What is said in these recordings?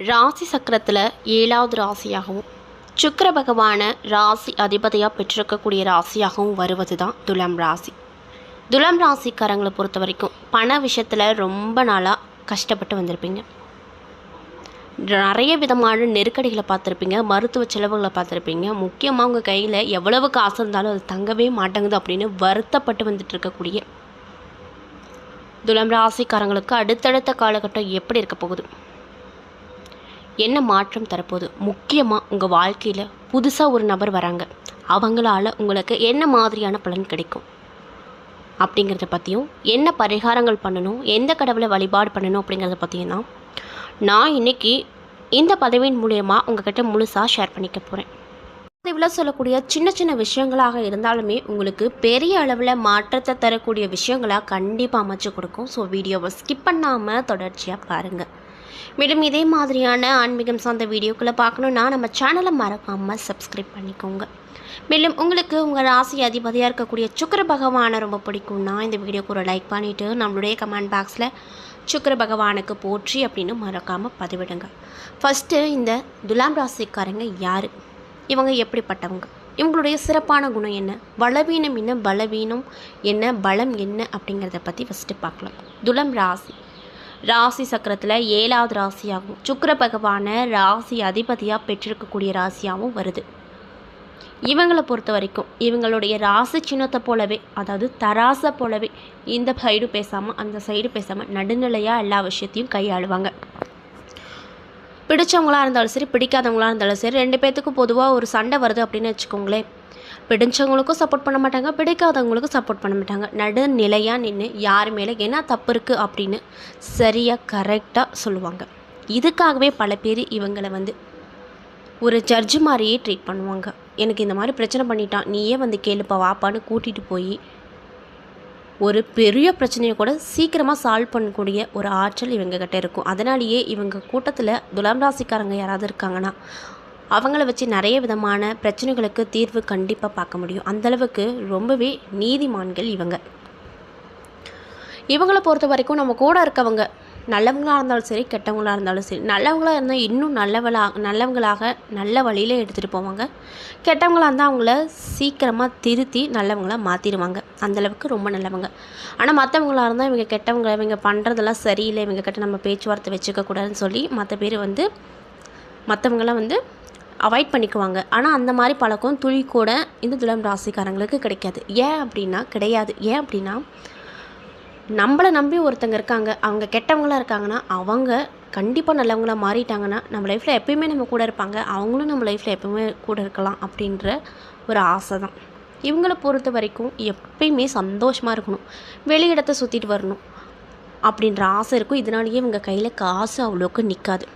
ராசி சக்கரத்தில் 7வது ராசியாகவும் சுக்கிர பகவான ராசி அதிபதியாக பெற்றிருக்கக்கூடிய ராசியாகவும் வருவது தான் துலாம் ராசி. துலாம் ராசிக்காரங்களை பொறுத்த வரைக்கும் பண விஷயத்தில் ரொம்ப நாளாக கஷ்டப்பட்டு வந்திருப்பீங்க. நிறைய விதமான நெருக்கடிகளை பார்த்துருப்பீங்க, மருத்துவ செலவுகளை பார்த்துருப்பீங்க. முக்கியமாக உங்கள் கையில் எவ்வளவு காசு இருந்தாலும் அது தங்கவே மாட்டேங்குது அப்படின்னு வருத்தப்பட்டு வந்துட்டு இருக்கக்கூடிய துலாம் ராசிக்காரங்களுக்கு அடுத்தடுத்த காலகட்டம் எப்படி இருக்க போகுது, என்ன மாற்றம் தரப்போகுது, முக்கியமாக உங்கள் வாழ்க்கையில் புதுசாக ஒரு நபர் வராங்க, அவங்களால உங்களுக்கு என்ன மாதிரியான பலன் கிடைக்கும் அப்படிங்கிறத பற்றியும், என்ன பரிகாரங்கள் பண்ணணும், எந்த கடவுளை வழிபாடு பண்ணணும் அப்படிங்கிறத பற்றியும் தான் நான் இன்றைக்கி இந்த பதவியின் மூலயமா உங்கள்கிட்ட முழுசாக ஷேர் பண்ணிக்க போகிறேன். இவ்வளோ சொல்லக்கூடிய சின்ன சின்ன விஷயங்களாக இருந்தாலுமே உங்களுக்கு பெரிய அளவில் மாற்றத்தை தரக்கூடிய விஷயங்களாக கண்டிப்பாக அமைச்சு கொடுக்கும். ஸோ வீடியோவை ஸ்கிப் பண்ணாமல் தொடர்ச்சியாக பாருங்கள். மேலும் இதே மாதிரியான ஆன்மீகம் சார்ந்த வீடியோக்களை பார்க்கணுன்னா நம்ம சேனலை மறக்காமல் சப்ஸ்கிரைப் பண்ணிக்கோங்க. மேலும் உங்களுக்கு உங்கள் ராசி அதிபதியாக இருக்கக்கூடிய சுக்கிர பகவானை ரொம்ப பிடிக்கும்னா இந்த வீடியோக்கு ஒரு லைக் பண்ணிவிட்டு நம்மளுடைய கமெண்ட் பாக்ஸில் சுக்கிர பகவானுக்கு போற்றி அப்படின்னு மறக்காமல் பதிவிடுங்க. ஃபஸ்ட்டு இந்த துலாம் ராசிக்காரங்க யார், இவங்க எப்படிப்பட்டவங்க, இவங்களுடைய சிறப்பான குணம் என்ன, பலவீனம் என்ன, பலவீனம் என்ன, பலம் என்ன அப்படிங்கிறத பற்றி ஃபஸ்ட்டு பார்க்கலாம். துலாம் ராசி சக்கரத்தில் 7வது ராசியாகவும் சுக்கிர பகவானை ராசி அதிபதியாக பெற்றிருக்கக்கூடிய ராசியாகவும் வருது. இவங்களை பொறுத்த வரைக்கும் இவங்களுடைய ராசி சின்னத்தை போலவே, அதாவது தராசை போலவே இந்த சைடு பேசாமல் அந்த சைடு பேசாமல் நடுநிலையாக எல்லா விஷயத்தையும் கையாளுவாங்க. பிடிச்சவங்களாக இருந்தாலும் சரி, பிடிக்காதவங்களாக இருந்தாலும் சரி, ரெண்டு பேர்த்துக்கும் பொதுவாக ஒரு சண்டை வருது அப்படின்னு வச்சுக்கோங்களேன். பிடிச்சவங்களுக்கும் சப்போர்ட் பண்ண மாட்டாங்க, பிடிக்காதவங்களுக்கும் சப்போர்ட் பண்ண மாட்டாங்க. நடுநிலையாக நின்று யார் மேலே என்ன தப்பு இருக்குது அப்படின்னு சரியாக கரெக்டாக சொல்லுவாங்க. இதுக்காகவே பல பேர் இவங்களை ஒரு ஜட்ஜு மாதிரியே ட்ரீட் பண்ணுவாங்க. எனக்கு இந்த மாதிரி பிரச்சனை பண்ணிட்டான், நீயே கேளுப்பா வாப்பான்னு கூட்டிகிட்டு போய் ஒரு பெரிய பிரச்சனையை கூட சீக்கிரமாக சால்வ் பண்ணக்கூடிய ஒரு ஆற்றல் இவங்ககிட்ட இருக்கும். அதனாலேயே இவங்க கூட்டத்தில் துலாம் ராசிக்காரங்க யாராவது இருக்காங்கன்னா அவங்கள வச்சு நிறைய விதமான பிரச்சனைகளுக்கு தீர்வு கண்டிப்பாக பார்க்க முடியும். அந்தளவுக்கு ரொம்பவே நீதிமான்கள் இவங்களை பொறுத்த வரைக்கும் நம்ம கூட இருக்கவங்க நல்லவங்களாக இருந்தாலும் சரி, கெட்டவங்களாக இருந்தாலும் சரி, நல்லவங்களாக இருந்தால் இன்னும் நல்லவங்களாக நல்ல வழியில் எடுத்துகிட்டு போவாங்க. கெட்டவங்களாக இருந்தால் அவங்கள சீக்கிரமாக திருத்தி நல்லவங்களாக மாற்றிடுவாங்க. அந்தளவுக்கு ரொம்ப நல்லவங்க. ஆனால் மற்றவங்களாக இருந்தால் இவங்க கெட்டவங்க, இவங்க பண்ணுறதெல்லாம் சரியில்லை, இவங்க கிட்ட நம்ம பேச்சுவார்த்தை வச்சுக்கக்கூடாதுன்னு சொல்லி மற்ற பேர் மற்றவங்களாம் அவாய்ட் பண்ணிக்குவாங்க. ஆனால் அந்த மாதிரி பழக்கம் துளி கூட இந்த துலாம் ராசிக்காரங்களுக்கு கிடையாது. ஏன் அப்படின்னா நம்மளை நம்பி ஒருத்தங்க இருக்காங்க, அவங்க கெட்டவங்களாக இருக்காங்கன்னா அவங்க கண்டிப்பாக நல்லவங்களாக மாறிட்டாங்கன்னா நம்ம லைஃப்பில் எப்பயுமே நம்ம கூட இருப்பாங்க, அவங்களும் நம்ம லைஃப்பில் எப்பயுமே கூட இருக்கலாம் அப்படின்ற ஒரு ஆசை தான். இவங்களை பொறுத்த வரைக்கும் எப்பயுமே சந்தோஷமாக இருக்கணும், வெளியிடத்தை சுற்றிட்டு வரணும் அப்படின்ற ஆசை இருக்கும். இதனாலேயே இவங்க கையில் காசு அவ்வளோக்கு நிற்காது.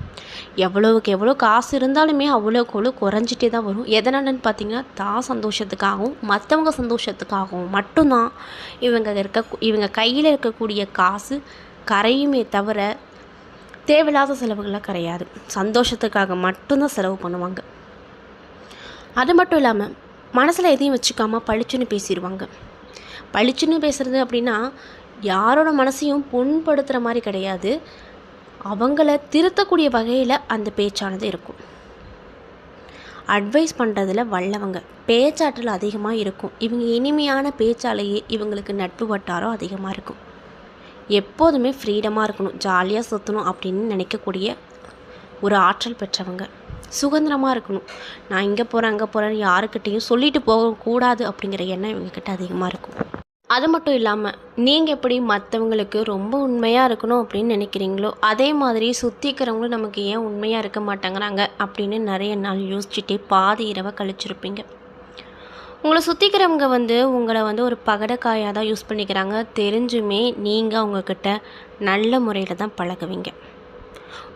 எவ்வளோவுக்கு எவ்வளோ காசு இருந்தாலுமே அவ்வளோக்கு அவ்வளோ குறைஞ்சிட்டே தான் வரும். எதனாலன்னு பார்த்தீங்கன்னா தான் சந்தோஷத்துக்காகவும் மற்றவங்க சந்தோஷத்துக்காகவும் மட்டும்தான் இவங்க கையில் இருக்கக்கூடிய காசு கரையுமே தவிர தேவையில்லாத செலவுகள்லாம் கரையாது. சந்தோஷத்துக்காக மட்டும்தான் செலவு பண்ணுவாங்க. அது மட்டும் இல்லாமல் மனசில் எதையும் வச்சுக்காமல் பளிச்சுன்னு பேசிடுவாங்க. பளிச்சுன்னு பேசுகிறது அப்படின்னா யாரோட மனசையும் புண்படுத்துகிற மாதிரி கிடையாது, அவங்கள திருத்தக்கூடிய வகையில் அந்த பேச்சானது இருக்கும். அட்வைஸ் பண்ணுறதுல வல்லவங்க, பேச்சாற்றல் அதிகமாக இருக்கும். இவங்க இனிமையான பேச்சாலேயே இவங்களுக்கு நட்பு வட்டாரம் அதிகமாக இருக்கும். எப்போதுமே ஃப்ரீடமாக இருக்கணும், ஜாலியாக சுற்றணும் அப்படின்னு நினைக்கக்கூடிய ஒரு ஆற்றல் பெற்றவங்க. சுதந்திரமாக இருக்கணும், நான் இங்கே போகிறேன் அங்கே போகிறேன்னு யாருக்கிட்டையும் சொல்லிட்டு போகக்கூடாது அப்படிங்கிற எண்ணம் இவங்கக்கிட்ட அதிகமாக இருக்கும். அது மட்டும் இல்லாமல் நீங்கள் எப்படி மற்றவங்களுக்கு ரொம்ப உண்மையாக இருக்கணும் அப்படின்னு நினைக்கிறீங்களோ அதே மாதிரி சுற்றிக்கிறவங்களும் நமக்கு ஏன் உண்மையாக இருக்க மாட்டேங்கிறாங்க அப்படின்னு நிறைய நாள் யோசிச்சுட்டே பாதி இரவை கழிச்சிருப்பீங்க. உங்களை சுற்றிக்கிறவங்க உங்களை ஒரு பகடக்காயாக தான் யூஸ் பண்ணிக்கிறாங்க. தெரிஞ்சுமே நீங்கள் அவங்கக்கிட்ட நல்ல முறையில் தான் பழகுவீங்க.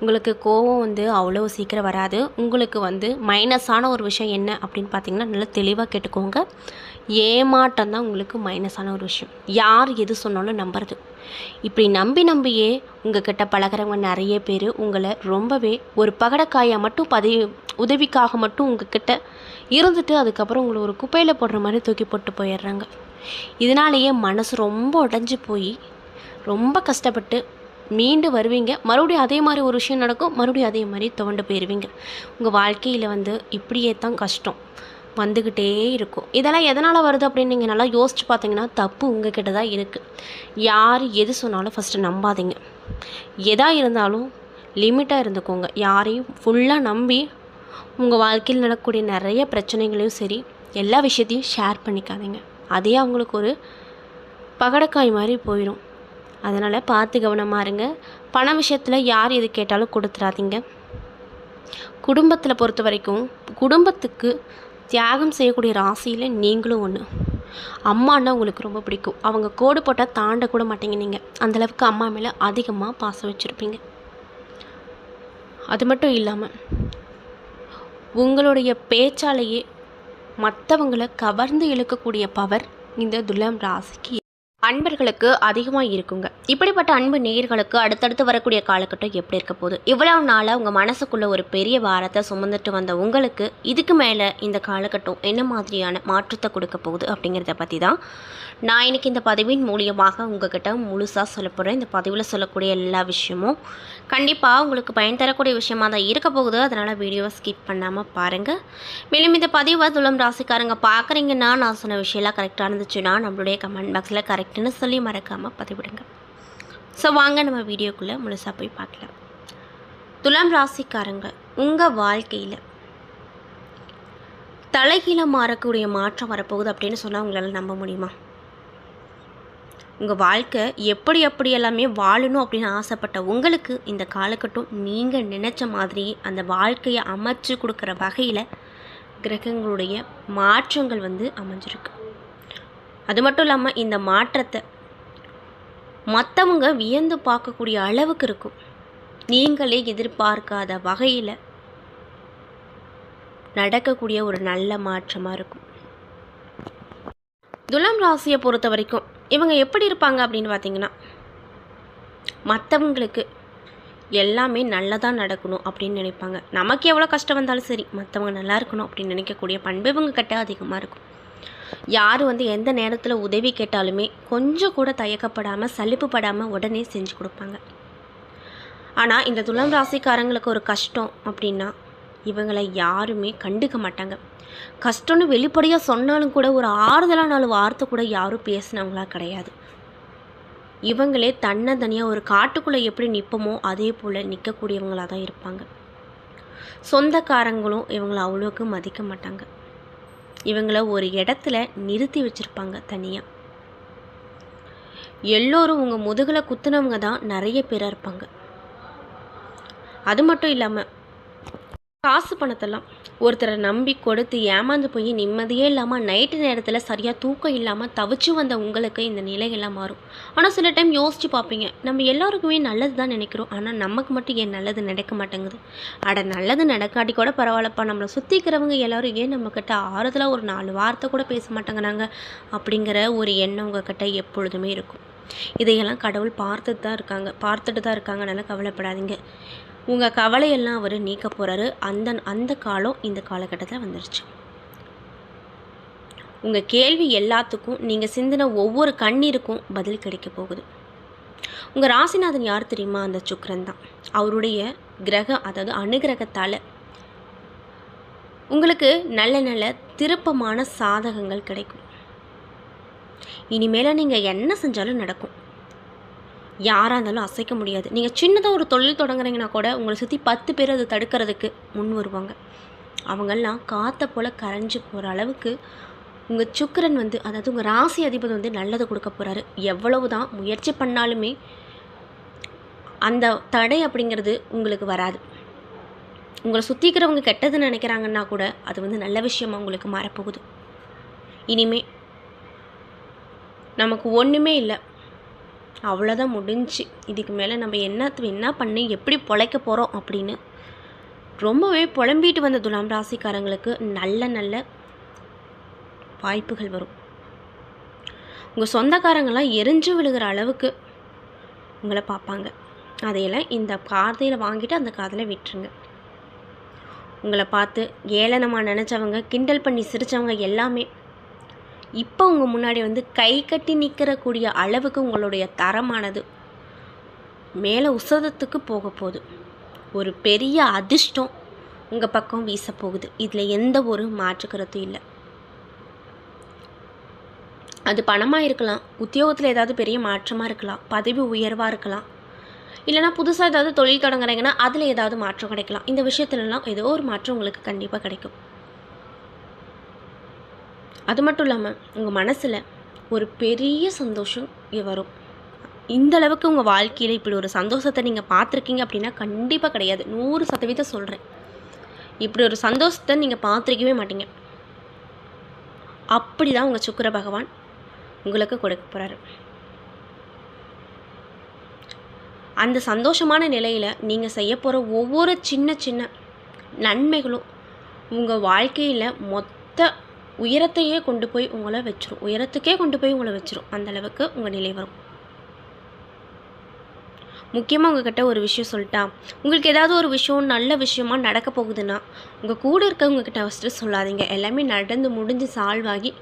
உங்களுக்கு கோவம் அவ்வளோ சீக்கிரம் வராது. உங்களுக்கு மைனஸான ஒரு விஷயம் என்ன அப்படின்னு பார்த்தீங்கன்னா நல்லா தெளிவாக கேட்டுக்கோங்க. ஏமாற்றம் தான் உங்களுக்கு மைனஸான ஒரு விஷயம். யார் எது சொன்னாலும் நம்புறது. இப்படி நம்பியே உங்ககிட்ட பழகிறவங்க நிறைய பேர் உங்களை ரொம்பவே ஒரு பகடக்காயாக மட்டும் உதவிக்காக மட்டும் உங்ககிட்ட இருந்துட்டு அதுக்கப்புறம் உங்களை ஒரு குப்பையில் போடுற மாதிரி தூக்கி போட்டு போயிடுறாங்க. இதனாலேயே மனசு ரொம்ப உடைஞ்சு போய் ரொம்ப கஷ்டப்பட்டு மீண்டு வருவீங்க. மறுபடியும் அதே மாதிரி ஒரு விஷயம் நடக்கும், மறுபடியும் அதே மாதிரி துவண்டு போயிடுவீங்க. உங்கள் வாழ்க்கையில் இப்படியே தான் கஷ்டம் வந்துக்கிட்டே இருக்கும். இதெல்லாம் எதனால் வருது அப்படின்னு நீங்கள் நல்லா யோசித்து பார்த்தீங்கன்னா தப்பு உங்கள் கிட்ட தான் இருக்குது. யார் எது சொன்னாலும் ஃபஸ்ட்டு நம்பாதீங்க. எதா இருந்தாலும் லிமிட்டாக இருந்துக்கோங்க. யாரையும் ஃபுல்லாக நம்பி உங்கள் வாழ்க்கையில் நடக்கக்கூடிய நிறைய பிரச்சனைகளையும் சரி எல்லா விஷயத்தையும் ஷேர் பண்ணிக்காதீங்க. அதே அவங்களுக்கு ஒரு பகடக்காய் மாதிரி போயிடும். அதனால் பார்த்து கவனமாக இருங்க. பண விஷயத்தில் யார் எது கேட்டாலும் கொடுத்துடாதீங்க. குடும்பத்தில் பொறுத்த வரைக்கும் குடும்பத்துக்கு தியாகம் செய்யக்கூடிய ராசியில் நீங்களும் ஒன்று. அம்மானா உங்களுக்கு ரொம்ப பிடிக்கும். அவங்க கோடு போட்டால் தாண்டக்கூட மாட்டீங்க. நீங்கள் அந்தளவுக்கு அம்மா மேலே அதிகமாக பாசம் வச்சுருப்பீங்க. அது மட்டும் இல்லாமல் உங்களுடைய பேச்சாலேயே மற்றவங்களை கவர்ந்து இழுக்கக்கூடிய பவர் இந்த துலாம் ராசிக்கு அன்பர்களுக்கு அதிகமாக இருக்குங்க. இப்படிப்பட்ட அன்பு நேயர்களுக்கு அடுத்தடுத்து வரக்கூடிய காலகட்டம் எப்படி இருக்க போகுது? இவ்வளவு நாளாக உங்கள் மனசுக்குள்ளே ஒரு பெரிய பாரத்தை சுமந்துட்டு வந்த உங்களுக்கு இதுக்கு மேலே இந்த காலகட்டம் என்ன மாதிரியான மாற்றத்தை கொடுக்க போகுது அப்படிங்கிறத பற்றி தான் நான் இன்றைக்கி இந்த பதிவின் மூலியமாக உங்கள்கிட்ட முழுசாக சொல்ல போகிறேன். இந்த பதிவில் சொல்லக்கூடிய எல்லா விஷயமும் கண்டிப்பாக உங்களுக்கு பயன் தரக்கூடிய விஷயமாக தான் இருக்க போகுது. அதனால் வீடியோவை ஸ்கிப் பண்ணாமல் பாருங்கள். மேலும் இந்த பதிவை துலாம் ராசிக்காரங்க பார்க்குறீங்கன்னா நான் சொன்ன விஷயம்லாம் கரெக்டாக இருந்துச்சுன்னா நம்மளுடைய கமெண்ட் பாக்ஸில் கரெக்டுன்னு சொல்லி மறக்காமல் பதிவிடுங்க. ஸோ வாங்க நம்ம வீடியோக்குள்ளே முழுசாக போய் பார்க்கலாம். துலாம் ராசிக்காரங்க உங்கள் வாழ்க்கையில் தலைகீழ மாறக்கூடிய மாற்றம் வரப்போகுது அப்படின்னு சொன்னால் உங்களால் நம்ப முடியுமா? உங்கள் வாழ்க்கை எப்படி எல்லாமே வாழணும் அப்படின்னு ஆசைப்பட்ட உங்களுக்கு இந்த காலகட்டம் நீங்கள் நினச்ச மாதிரி அந்த வாழ்க்கையை அமைச்சு கொடுக்குற வகையில் கிரகங்களுடைய மாற்றங்கள் அமைஞ்சிருக்கு. அது மட்டும் இல்லாமல் இந்த மாற்றத்தை மற்றவங்க வியந்து பார்க்கக்கூடிய அளவுக்கு இருக்கும். நீங்களே எதிர்பார்க்காத வகையில் நடக்கக்கூடிய ஒரு நல்ல மாற்றமாக இருக்கும். துலாம் ராசியை பொறுத்த வரைக்கும் இவங்க எப்படி இருப்பாங்க அப்படின்னு பார்த்தீங்கன்னா, மற்றவங்களுக்கு எல்லாமே நல்லதாக நடக்கணும் அப்படின்னு நினைப்பாங்க. நமக்கு எவ்வளோ கஷ்டம் வந்தாலும் சரி மற்றவங்க நல்லா இருக்கணும் அப்படின்னு நினைக்கக்கூடிய பண்பு இவங்க கிட்ட அதிகமாக இருக்கும். யார் எந்த நேரத்தில் உதவி கேட்டாலுமே கொஞ்சம் கூட தயக்கப்படாமல் சலிப்புப்படாமல் உடனே செஞ்சு கொடுப்பாங்க. ஆனால் இந்த துலாம் ராசிக்காரங்களுக்கு ஒரு கஷ்டம் அப்படின்னா இவங்களை யாருமே கண்டுக்க மாட்டாங்க. கஷ்டம்னு வெளிப்படையாக சொன்னாலும் கூட ஒரு ஆறுதலாக 4 வார்த்தை கூட யாரும் பேசினவங்களா கிடையாது. இவங்களே தனியாக ஒரு காட்டுக்குள்ளே எப்படி நிற்போமோ அதே போல் நிற்கக்கூடியவங்களாக தான் இருப்பாங்க. சொந்தக்காரங்களும் இவங்களை அவ்வளோக்கு மதிக்க மாட்டாங்க. இவங்கள ஒரு இடத்துல நிறுத்தி வச்சுருப்பாங்க தனியாக. எல்லோரும் உங்கள் முதுகில் குத்துனவங்க தான் நிறைய பேராக இருப்பாங்க. அது மட்டும் இல்லாமல் காசு பணத்தெல்லாம் ஒருத்தரை நம்பி கொடுத்து ஏமாந்து போய் நிம்மதியே இல்லாமல் நைட்டு நேரத்தில் சரியாக தூக்கம் இல்லாமல் தவிச்சு வந்த உங்களுக்கு இந்த நிலையெல்லாம் மாறும். ஆனால் சில டைம் யோசித்து பார்ப்பீங்க, நம்ம எல்லாருக்குமே நல்லது தான் நினைக்கிறோம், ஆனால் நமக்கு மட்டும் ஏன் நல்லது நடக்க மாட்டேங்குது? நல்லது நடக்காட்டி கூட பரவாயில்லப்பா, நம்மளை சுற்றிக்கிறவங்க எல்லோரும் ஏன் நம்மக்கிட்ட ஆறுதலாக ஒரு 4 வார்த்தை கூட பேச மாட்டேங்கிறாங்க அப்படிங்கிற ஒரு எண்ணம் உங்கள்கிட்ட எப்பொழுதுமே இருக்கும். இதையெல்லாம் கடவுள் பார்த்துட்டு தான் இருக்காங்க. நல்லா கவலைப்படாதீங்க. உங்கள் கவலையெல்லாம் அவர் நீக்க போகிறாரு. அந்த காலம் இந்த காலகட்டத்தில் வந்துருச்சு. உங்கள் கேள்வி எல்லாத்துக்கும் நீங்கள் சிந்தின ஒவ்வொரு கண்ணீருக்கும் பதில் கிடைக்க போகுது. உங்கள் ராசிநாதன் யார் தெரியுமா? அந்த சுக்கிரன் தான். அவருடைய கிரகம், அதாவது அனுகிரகத்தால் உங்களுக்கு நல்ல நல்ல திருப்பமான சாதகங்கள் கிடைக்கும். இனிமேல் நீங்கள் என்ன செஞ்சாலும் நடக்கும். யாராக இருந்தாலும் அசைக்க முடியாது. நீங்கள் சின்னதாக ஒரு தொழில் தொடங்குறீங்கன்னா கூட உங்களை சுற்றி 10 பேர் அதை தடுக்கிறதுக்கு முன் வருவாங்க. அவங்கெல்லாம் காற்றை போல் கரைஞ்சி போகிற அளவுக்கு உங்கள் சுக்கிரன் அதாவது உங்கள் ராசி அதிபதி நல்லது கொடுக்க போகிறாரு. எவ்வளவு தான் முயற்சி பண்ணாலுமே அந்த தடை அப்படிங்கிறது உங்களுக்கு வராது. உங்களை சுற்றிக்கிறவங்க கெட்டது நினைக்கிறாங்கன்னா கூட அது நல்ல விஷயமாக உங்களுக்கு மாறப்போகுது. இனிமே நமக்கு ஒன்றுமே இல்லை, அவ்வளோதான், முடிஞ்சு. இதுக்கு மேலே நம்ம என்ன பண்ணி எப்படி பொழைக்க போகிறோம் அப்படின்னு ரொம்பவே புலம்பிட்டு வந்த துலாம் ராசிக்காரங்களுக்கு நல்ல நல்ல வாய்ப்புகள் வரும். உங்கள் சொந்தக்காரங்களாம் எரிஞ்சு விழுகிற அளவுக்கு உங்களை பார்ப்பாங்க. அதையெல்லாம் இந்த காதையில் வாங்கிட்டு அந்த காதில் விட்டுருங்க. உங்களை பார்த்து ஏளனமாக நினச்சவங்க, கிண்டல் பண்ணி சிரித்தவங்க எல்லாமே இப்போ உங்கள் முன்னாடி கை கட்டி நிற்கிறக்கூடிய அளவுக்கு உங்களுடைய தரமானது மேலே உசதத்துக்கு போக போகுது. ஒரு பெரிய அதிர்ஷ்டம் உங்கள் பக்கம் வீச போகுது. இதில் எந்த ஒரு மாற்று கருத்தும் இல்லை. அது பணமாக இருக்கலாம், உத்தியோகத்தில் ஏதாவது பெரிய மாற்றமாக இருக்கலாம், பதவி உயர்வாக இருக்கலாம், இல்லைனா புதுசாக ஏதாவது தொழில் தொடங்குறீங்கன்னா அதில் ஏதாவது மாற்றம் கிடைக்கலாம். இந்த விஷயத்துலலாம் ஏதோ ஒரு மாற்றம் உங்களுக்கு கண்டிப்பாக கிடைக்கும். அது மட்டும் இல்லாமல் உங்கள் மனசில் ஒரு பெரிய சந்தோஷம் வரும். இந்த அளவுக்கு உங்கள் வாழ்க்கையில் இப்படி ஒரு சந்தோஷத்தை நீங்கள் பார்த்துருக்கீங்க அப்படின்னா கண்டிப்பாக கிடையாது. 100% சொல்கிறேன். இப்படி ஒரு சந்தோஷத்தை நீங்கள் பார்த்துருக்கவே மாட்டீங்க. அப்படி தான் உங்கள் சுக்கிர பகவான் உங்களுக்கு கொடுக்க போகிறாரு. அந்த சந்தோஷமான நிலையில் நீங்கள் செய்ய போகிற ஒவ்வொரு சின்ன சின்ன நன்மைகளும் உங்கள் வாழ்க்கையில் மொத்த உயரத்தையே கொண்டு போய் உங்களை வச்சிரும். உயரத்துக்கே கொண்டு போய் உங்களை வச்சிரும். அந்தளவுக்கு உங்கள் நிலை வரும். முக்கியமாக உங்கள்கிட்ட ஒரு விஷயம் சொல்லிட்டா, உங்களுக்கு ஏதாவது ஒரு விஷயம் நல்ல விஷயமா நடக்க போகுதுன்னா உங்கள் கூட இருக்கவங்கக்கிட்ட ஃபஸ்ட்டு சொல்லாதீங்க. எல்லாமே நடந்து முடிஞ்சு சால்வ் ஆகி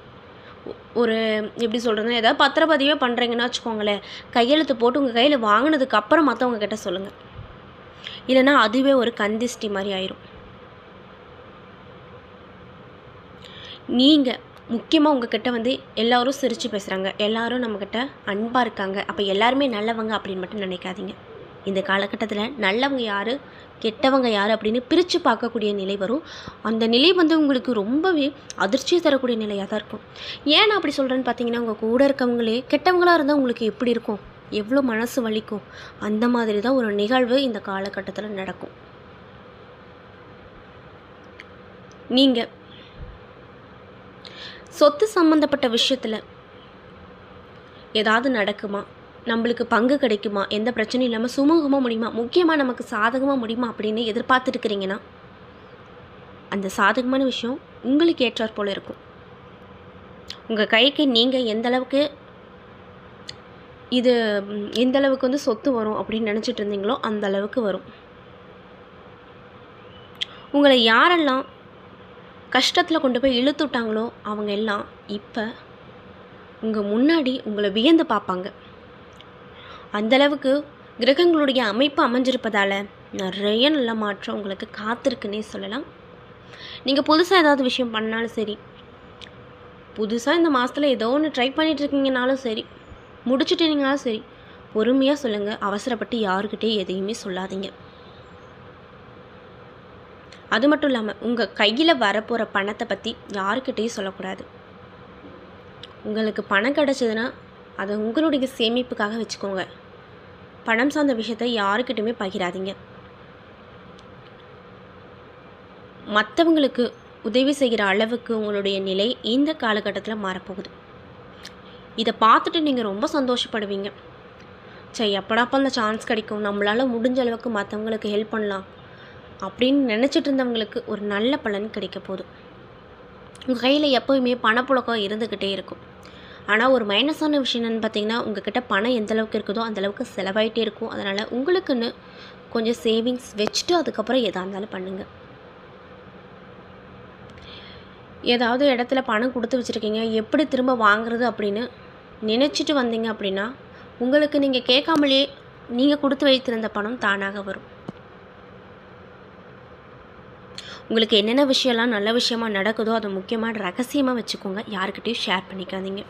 ஒரு எப்படி சொல்கிறதுனா, ஏதாவது பத்திரப்பதிவே பண்ணுறீங்கன்னா வச்சுக்கோங்களேன், கையெழுத்து போட்டு உங்கள் கையில் வாங்கினதுக்கு அப்புறம் மற்றவங்க கிட்ட சொல்லுங்கள். இல்லைன்னா அதுவே ஒரு கந்திஷ்டி மாதிரி ஆயிரும். நீங்கள் முக்கியமாக உங்கள்கிட்ட வந்து எல்லோரும் சிரித்து பேசுகிறாங்க, எல்லோரும் நம்மக்கிட்ட அன்பாக இருக்காங்க, அப்போ எல்லாருமே நல்லவங்க அப்படின்னு மட்டும் நினைக்காதீங்க. இந்த காலகட்டத்தில் நல்லவங்க யார் கெட்டவங்க யார் அப்படின்னு பிரித்து பார்க்கக்கூடிய நிலை வரும். அந்த நிலை வந்து உங்களுக்கு ரொம்பவே அதிர்ச்சியை தரக்கூடிய நிலையாக தான் இருக்கும். ஏன் நான் அப்படி சொல்கிறேன்னு பார்த்தீங்கன்னா, உங்கள் கூட இருக்கவங்களே கெட்டவங்களாக இருந்தால் உங்களுக்கு எப்படி இருக்கும், எவ்வளோ மனசு வலிக்கும். அந்த மாதிரி தான் ஒரு நிகழ்வு இந்த காலகட்டத்தில் நடக்கும். நீங்கள் சொத்து சம்மந்தப்பட்ட விஷயத்தில் ஏதாவது நடக்குமா, நம்மளுக்கு பங்கு கிடைக்குமா, எந்த பிரச்சனையும் இல்லாமல் சுமூகமாக முடியுமா, முக்கியமாக நமக்கு சாதகமாக முடியுமா அப்படின்னு எதிர்பார்த்துட்டுருக்கிறீங்கன்னா அந்த சாதகமான விஷயம் உங்களுக்கு ஏற்றாற் போல் இருக்கும். உங்கள் கைக்கு நீங்கள் எந்தளவுக்கு வந்து சொத்து வரும் அப்படின்னு நினச்சிட்டு இருந்தீங்களோ அந்த அளவுக்கு வரும். உங்களை யாரெல்லாம் கஷ்டத்தில் கொண்டு போய் இழுத்து விட்டாங்களோ அவங்க எல்லாம் இப்போ உங்கள் முன்னாடி உங்களை வியந்து பார்ப்பாங்க. அந்தளவுக்கு கிரகங்களுடைய அமைப்பு அமைஞ்சிருப்பதால் நிறைய நல்ல மாற்றம் உங்களுக்கு காத்திருக்குன்னே சொல்லலாம். நீங்கள் புதுசாக ஏதாவது விஷயம் பண்ணாலும் சரி, புதுசாக இந்த மாதத்தில் ஏதோ ஒன்று ட்ரை பண்ணிகிட்ருக்கீங்கனாலும் சரி, முடிச்சுட்டீங்கனாலும் சரி, பொறுமையாக சொல்லுங்கள். அவசரப்பட்டு யாருக்கிட்டே எதையுமே சொல்லாதீங்க. அது மட்டும் இல்லாமல் உங்கள் கையில் வரப்போகிற பணத்தை பற்றி யாருக்கிட்டேயும் சொல்லக்கூடாது. உங்களுக்கு பணம் கிடச்சிதுன்னா அதை உங்களுடைய சேமிப்புக்காக வச்சுக்கோங்க. பணம் சார்ந்த விஷயத்தை யாருக்கிட்டையுமே பகிராதீங்க. மற்றவங்களுக்கு உதவி செய்கிற அளவுக்கு உங்களுடைய நிலை இந்த காலகட்டத்தில் மாறப்போகுது. இதை பார்த்துட்டு நீங்கள் ரொம்ப சந்தோஷப்படுவீங்க. சரி, எப்படாப்போ அந்த சான்ஸ் கிடைக்கும், நம்மளால் முடிஞ்ச அளவுக்கு மற்றவங்களுக்கு ஹெல்ப் பண்ணலாம் அப்படின்னு நினச்சிட்டு இருந்தவங்களுக்கு ஒரு நல்ல பலன் கிடைக்க போதும். உங்கள் கையில் எப்போயுமே பணப்புழக்கம் இருந்துக்கிட்டே இருக்கும். ஆனால் ஒரு மைனஸான விஷயம் என்னென்னு பார்த்தீங்கன்னா, உங்கள்கிட்ட பணம் எந்தளவுக்கு இருக்குதோ அந்தளவுக்கு செலவாயிட்டே இருக்கும். அதனால் உங்களுக்குன்னு கொஞ்சம் சேவிங்ஸ் வச்சுட்டு அதுக்கப்புறம் எதாக இருந்தாலும் பண்ணுங்கள். ஏதாவது இடத்துல பணம் கொடுத்து வச்சுருக்கீங்க, எப்படி திரும்ப வாங்குறது அப்படின்னு நினச்சிட்டு வந்தீங்க அப்படின்னா உங்களுக்கு நீங்கள் கேட்காமலே நீங்கள் கொடுத்து வைத்திருந்த பணம் தானாக வரும். உங்களுக்கு என்னென்ன விஷயம்லாம் நல்ல விஷயமா நடக்குதோ அதை முக்கியமாக ரகசியமாக வச்சுக்கோங்க. யாருக்கிட்டையும் ஷேர் பண்ணிக்காதீங்க.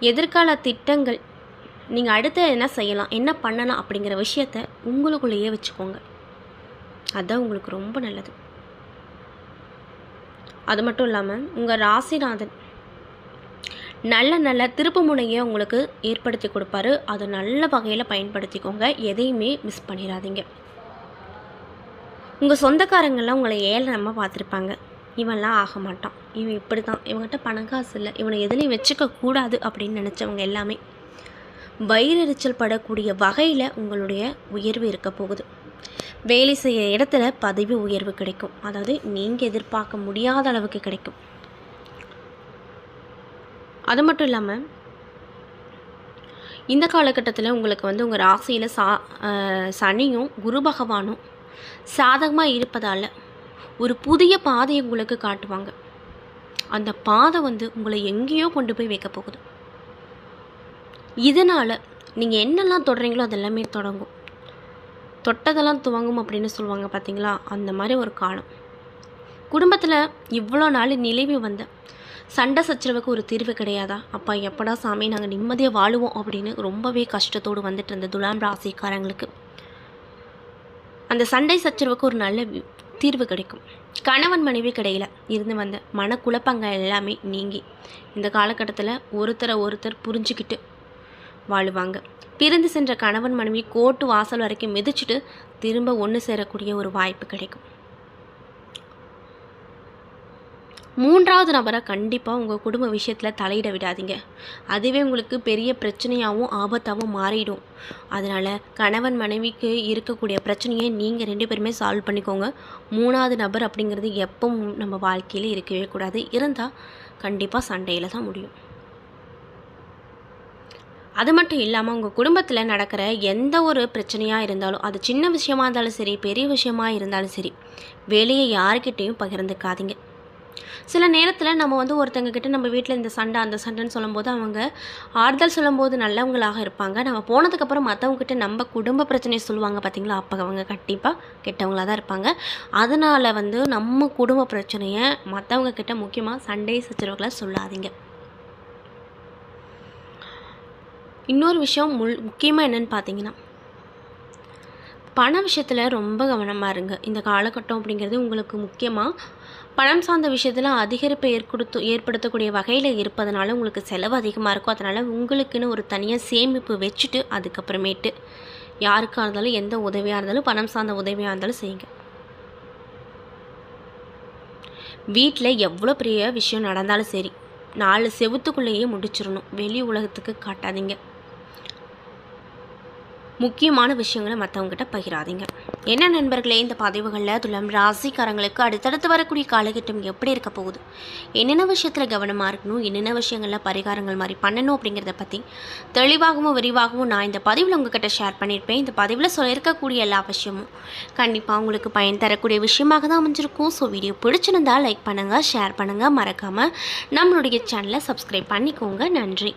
எதிர்கால திட்டங்கள், நீங்கள் அடுத்து என்ன செய்யலாம், என்ன பண்ணலாம் அப்படிங்கிற விஷயத்த உங்களுக்குள்ளேயே வச்சுக்கோங்க. அதுதான் உங்களுக்கு ரொம்ப நல்லது. அது மட்டும் இல்லாமல் உங்கள் ராசிநாதன் நல்ல நல்ல திருப்பு முனையை உங்களுக்கு ஏற்படுத்தி கொடுப்பாரு. அதை நல்ல வகையில் பயன்படுத்திக்கோங்க. எதையுமே மிஸ் பண்ணிடாதீங்க. உங்கள் சொந்தக்காரங்கள்லாம் உங்களை ஏளனமாக பார்த்துருப்பாங்க. இவன்லாம் ஆக மாட்டான், இவன் இப்படி தான், இவங்ககிட்ட பணம் காசு இல்லை, இவனை எதுலேயும் வச்சுக்க கூடாது அப்படின்னு நினச்சவங்க எல்லாமே வயிறெரிச்சல் படக்கூடிய வகையில் உங்களுடைய உயர்வு இருக்க போகுது. வேலை செய்ய இடத்துல பதவி உயர்வு கிடைக்கும். அதாவது நீங்கள் எதிர்பார்க்க முடியாத அளவுக்கு கிடைக்கும். அது மட்டும் இல்லாமல் இந்த காலகட்டத்தில் உங்களுக்கு வந்து உங்கள் ராசியில் சனியும் குரு பகவானும் சாதகமாக இருப்பதால் ஒரு புதிய பாதையை உங்களுக்கு காட்டுவாங்க. அந்த பாதை வந்து உங்களை எங்கேயோ கொண்டு போய் வைக்க போகுது. இதனால் நீங்கள் என்னெல்லாம் தொடுறீங்களோ அதெல்லாமே தொடங்கும். தொட்டதெல்லாம் துவங்கும் அப்படின்னு சொல்லுவாங்க பார்த்தீங்களா, அந்த மாதிரி ஒரு காலம். குடும்பத்தில் இவ்வளோ நாள் நிலவி வந்த சண்டை சச்சரவுக்கு ஒரு தீர்வு கிடையாதா? அப்பா எப்படா சாமி நாங்கள் நிம்மதியாக வாழுவோம் அப்படின்னு ரொம்பவே கஷ்டத்தோடு வந்துட்டு இருந்த துலாம் ராசிக்காரங்களுக்கு அந்த சண்டை சச்சரவுக்கு ஒரு நல்ல தீர்வு கிடைக்கும். கணவன் மனைவி கிடையில இருந்து வந்த மனக்குழப்பங்கள் எல்லாமே நீங்கி இந்த காலகட்டத்தில் ஒருத்தர் புரிஞ்சுக்கிட்டு வாழுவாங்க. பிரிந்து சென்ற கணவன் மனைவி கோர்ட்டு வாசல் வரைக்கும் மிதிச்சுட்டு திரும்ப ஒன்று சேரக்கூடிய ஒரு வாய்ப்பு கிடைக்கும். 3வது நபரை கண்டிப்பாக உங்கள் குடும்ப விஷயத்தில் தலையிட விடாதீங்க. அதுவே உங்களுக்கு பெரிய பிரச்சனையாகவும் ஆபத்தாகவும் மாறிடும். அதனால் கணவன் மனைவிக்கு இருக்கக்கூடிய பிரச்சனையை நீங்கள் 2 பேருமே சால்வ் பண்ணிக்கோங்க. 3வது நபர் அப்படிங்கிறது எப்பவும் நம்ம வாழ்க்கையில் இருக்கவே கூடாது. இருந்தால் கண்டிப்பாக சண்டையில் தான் முடியும். அது மட்டும் இல்லாமல் உங்கள் குடும்பத்தில் நடக்கிற எந்த ஒரு பிரச்சனையாக இருந்தாலும், அது சின்ன விஷயமா இருந்தாலும் சரி, பெரிய விஷயமா இருந்தாலும் சரி, வேலையை யாருக்கிட்டேயும் பகிர்ந்துக்காதீங்க. சில நேரத்தில் நம்ம ஒருத்தங்க கிட்ட நம்ம வீட்டில் இந்த சண்டை அந்த சண்டைன்னு சொல்லும்போது அவங்க ஆறுதல் சொல்லும்போது நல்லவங்களாக இருப்பாங்க. நம்ம போனதுக்கப்புறம் மற்றவங்ககிட்ட நம்ம குடும்ப பிரச்சனையை சொல்லுவாங்க பார்த்தீங்களா, அப்போ அவங்க கண்டிப்பாக கெட்டவங்களாக தான் இருப்பாங்க. அதனால் நம்ம குடும்ப பிரச்சனையை மற்றவங்க கிட்ட முக்கியமாக சண்டை சச்சரவுகளை சொல்லாதீங்க. இன்னொரு விஷயம் முக்கியமாக என்னென்னு பார்த்தீங்கன்னா, பண விஷயத்தில் ரொம்ப கவனமாக இருங்க. இந்த காலகட்டம் அப்படிங்கிறது உங்களுக்கு முக்கியமாக பணம் சார்ந்த விஷயத்தில் அதிகரிப்பை ஏற்படுத்தக்கூடிய வகையில் இருப்பதனால உங்களுக்கு செலவு அதிகமாக இருக்கும். அதனால் உங்களுக்குன்னு ஒரு தனியாக சேமிப்பு வச்சுட்டு அதுக்கப்புறமேட்டு யாருக்காக இருந்தாலும் எந்த உதவியாக இருந்தாலும் பணம் சார்ந்த உதவியாக இருந்தாலும் செய்யுங்க. வீட்டில் எவ்வளோ பெரிய விஷயம் நடந்தாலும் சரி 4 செவுத்துக்குள்ளேயே முடிச்சிடணும். வெளி உலகத்துக்கு காட்டாதீங்க. முக்கியமான விஷயங்களை மற்றவங்ககிட்ட பகிராதீங்க. என்ன நண்பர்களே, இந்த பதிவுகளில் துலாம் ராசிக்காரங்களுக்கு அடுத்தடுத்து வரக்கூடிய காலகட்டம் எப்படி இருக்க போகுது, என்னென்ன விஷயத்தில் கவனமாக இருக்கணும், என்னென்ன விஷயங்களில் பரிகாரங்கள் மாதிரி பண்ணணும் அப்படிங்கிறத பற்றி தெளிவாகவும் விரிவாகவும் நான் இந்த பதிவில் உங்ககிட்ட ஷேர் பண்ணியிருப்பேன். இந்த பதிவில் சொல்லியிருக்கக்கூடிய எல்லா விஷயமும் கண்டிப்பாக உங்களுக்கு பயன் தரக்கூடிய விஷயமாக தான் அமைஞ்சிருக்கும். ஸோ வீடியோ பிடிச்சிருந்தால் லைக் பண்ணுங்கள், ஷேர் பண்ணுங்கள், மறக்காமல் நம்மளுடைய சேனலை சப்ஸ்கிரைப் பண்ணிக்கோங்க. நன்றி.